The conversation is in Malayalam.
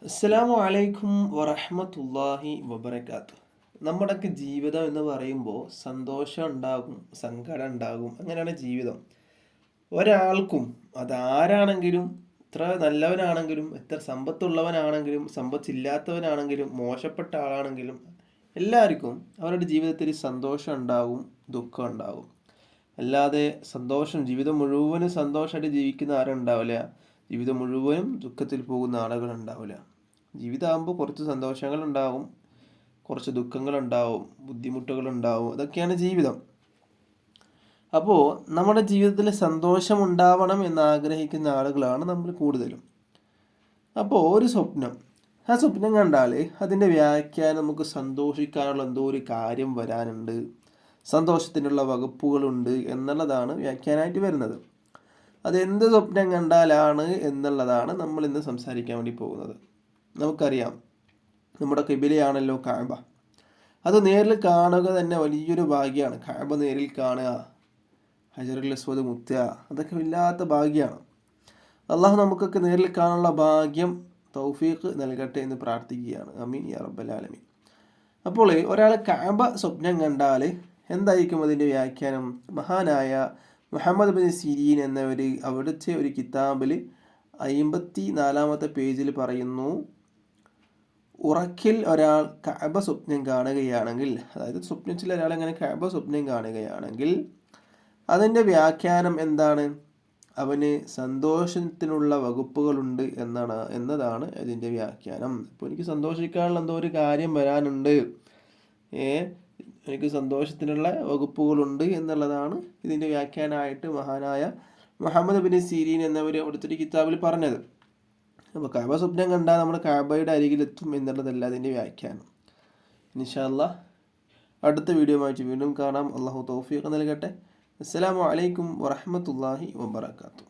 അസ്സലാമു അലൈക്കും വറഹ്മത്തുള്ളാഹി വബറകാതുഹു. നമ്മുടെയൊക്കെ ജീവിതം എന്ന് പറയുമ്പോൾ സന്തോഷം ഉണ്ടാകും, സങ്കടം ഉണ്ടാകും, അങ്ങനെയാണ് ജീവിതം. ഒരാൾക്കും അതാരാണെങ്കിലും, എത്ര നല്ലവനാണെങ്കിലും, എത്ര സമ്പത്തുള്ളവനാണെങ്കിലും, സമ്പത്തില്ലാത്തവനാണെങ്കിലും, മോശപ്പെട്ട ആളാണെങ്കിലും എല്ലാവർക്കും അവരുടെ ജീവിതത്തിൽ സന്തോഷം ഉണ്ടാകും, ദുഃഖം ഉണ്ടാകും. അല്ലാതെ ജീവിതം മുഴുവനും സന്തോഷമായിട്ട് ജീവിക്കുന്ന ആരും ഉണ്ടാവില്ല, ജീവിതം മുഴുവനും ദുഃഖത്തിൽ പോകുന്ന ആളുകൾ ഉണ്ടാവില്ല. ജീവിതമാകുമ്പോൾ കുറച്ച് സന്തോഷങ്ങളുണ്ടാവും, കുറച്ച് ദുഃഖങ്ങളുണ്ടാവും, ബുദ്ധിമുട്ടുകളുണ്ടാവും. അതൊക്കെയാണ് ജീവിതം. അപ്പോൾ നമ്മുടെ ജീവിതത്തിൽ സന്തോഷം ഉണ്ടാവണം എന്ന് ആഗ്രഹിക്കുന്ന ആളുകളാണ് നമ്മൾ കൂടുതലും. അപ്പോൾ ഒരു സ്വപ്നം, ആ സ്വപ്നം കണ്ടാൽ അതിൻ്റെ വ്യാഖ്യാനം നമുക്ക് സന്തോഷിക്കാനുള്ള എന്തോ ഒരു കാര്യം വരാനുണ്ട്, സന്തോഷത്തിനുള്ള വകുപ്പുകളുണ്ട് എന്നുള്ളതാണ് വ്യാഖ്യാനമായിട്ട് വരുന്നത്. അതെന്ത് സ്വപ്നം കണ്ടാലാണ് എന്നുള്ളതാണ് നമ്മൾ ഇന്ന് സംസാരിക്കാൻ വേണ്ടി പോകുന്നത്. നമുക്കറിയാം, നമ്മുടെ ഖിബിലയാണല്ലോ കഅബ. അത് നേരിൽ കാണുക തന്നെ വലിയൊരു ഭാഗ്യമാണ്. കഅബ നേരിൽ കാണുക, ഹജറുൽ അസ്വദ് മുത്തുക, അതൊക്കെ വല്ലാത്ത ഭാഗ്യമാണ്. അള്ളാഹു നമുക്കൊക്കെ നേരിൽ കാണാനുള്ള ഭാഗ്യം, തൗഫീഖ് നൽകട്ടെ എന്ന് പ്രാർത്ഥിക്കുകയാണ്. അമീൻ യാ റബ്ബൽ ആലമീൻ. അപ്പോൾ ഒരാൾ കഅബ സ്വപ്നം കണ്ടാൽ എന്തായിരിക്കും അതിൻ്റെ വ്യാഖ്യാനം? മഹാനായ മുഹമ്മദ് ബിൻ സിരീൻ എന്നവർ അവിടുത്തെ ഒരു കിതാബിൽ 54-ാമത്തെ പേജിൽ പറയുന്നു, ഉറക്കിൽ ഒരാൾ കഅബ സ്വപ്നം കാണുകയാണെങ്കിൽ, അതായത് സ്വപ്നത്തിൽ ഒരാൾ അങ്ങനെ കഅബ സ്വപ്നം കാണുകയാണെങ്കിൽ അതിൻ്റെ വ്യാഖ്യാനം എന്താണ്? അവന് സന്തോഷത്തിനുള്ള വകുപ്പുകളുണ്ട് എന്നതാണ് അതിൻ്റെ വ്യാഖ്യാനം. ഇപ്പോൾ എനിക്ക് സന്തോഷിക്കാനുള്ള എന്തോ ഒരു കാര്യം വരാനുണ്ട്, എനിക്ക് സന്തോഷത്തിനുള്ള വകുപ്പുകളുണ്ട് എന്നുള്ളതാണ് ഇതിൻ്റെ വ്യാഖ്യാനമായിട്ട് മഹാനായ മുഹമ്മദ് ബിൻ സീരീൻ എന്നവർ അവിടുത്തെ കിതാബിൽ പറഞ്ഞത്. അപ്പോൾ കഅബ സ്വപ്നം കണ്ടാൽ നമ്മൾ കഅബയുടെ അരികിലെത്തും എന്നുള്ളതല്ല അതിൻ്റെ വ്യാഖ്യാനം. ഇൻഷാ അല്ലാഹ് അടുത്ത വീഡിയോയുമായിട്ട് വീണ്ടും കാണാം. അള്ളാഹു തൗഫീഖ് നൽകട്ടെ. അസ്സലാമു അലൈക്കും വറഹ്മത്തുള്ളാഹി വബറകാതുഹു.